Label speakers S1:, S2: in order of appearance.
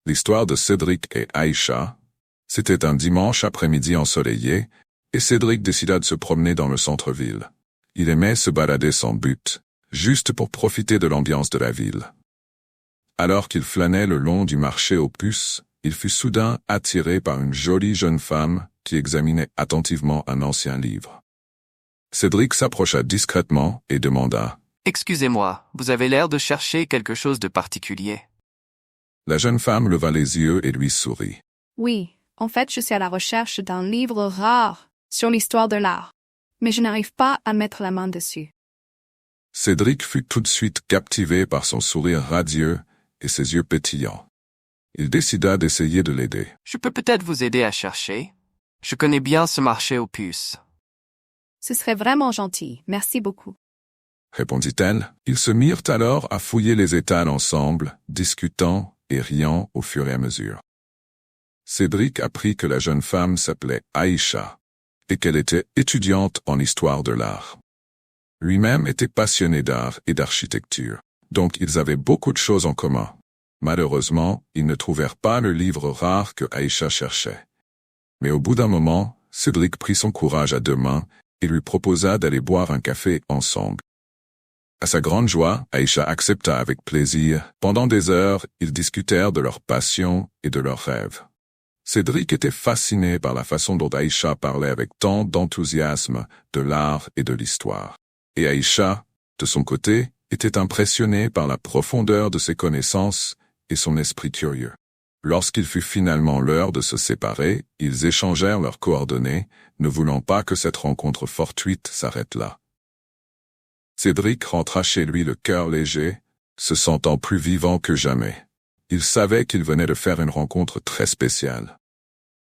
S1: L'histoire de Cédric et Aïcha. C'était un dimanche après-midi ensoleillé, et Cédric décida de se promener dans le centre-ville. Il aimait se balader sans but, juste pour profiter de l'ambiance de la ville. Alors qu'il flânait le long du marché aux puces, il fut soudain attiré par une jolie jeune femme qui examinait attentivement un ancien livre. Cédric s'approcha discrètement et demanda
S2: « Excusez-moi, vous avez l'air de chercher quelque chose de particulier. »
S1: La jeune femme leva les yeux et lui sourit.
S3: « Oui, en fait je suis à la recherche d'un livre rare sur l'histoire de l'art, mais je n'arrive pas à mettre la main dessus. »
S1: Cédric fut tout de suite captivé par son sourire radieux et ses yeux pétillants. Il décida d'essayer de l'aider.
S2: « Je peux peut-être vous aider à chercher. Je connais bien ce marché aux puces. »
S3: « Ce serait vraiment gentil, merci beaucoup. »
S1: répondit-elle. Ils se mirent alors à fouiller les étals ensemble, discutant et riant au fur et à mesure. Cédric apprit que la jeune femme s'appelait Aïcha et qu'elle était étudiante en histoire de l'art. Lui-même était passionné d'art et d'architecture, donc ils avaient beaucoup de choses en commun. Malheureusement, ils ne trouvèrent pas le livre rare que Aïcha cherchait. Mais au bout d'un moment, Cédric prit son courage à deux mains et lui proposa d'aller boire un café ensemble. À sa grande joie, Aïcha accepta avec plaisir. Pendant des heures, ils discutèrent de leurs passions et de leurs rêves. Cédric était fasciné par la façon dont Aïcha parlait avec tant d'enthousiasme de l'art et de l'histoire. Et Aïcha, de son côté, était impressionnée par la profondeur de ses connaissances et son esprit curieux. Lorsqu'il fut finalement l'heure de se séparer, ils échangèrent leurs coordonnées, ne voulant pas que cette rencontre fortuite s'arrête là. Cédric rentra chez lui le cœur léger, se sentant plus vivant que jamais. Il savait qu'il venait de faire une rencontre très spéciale.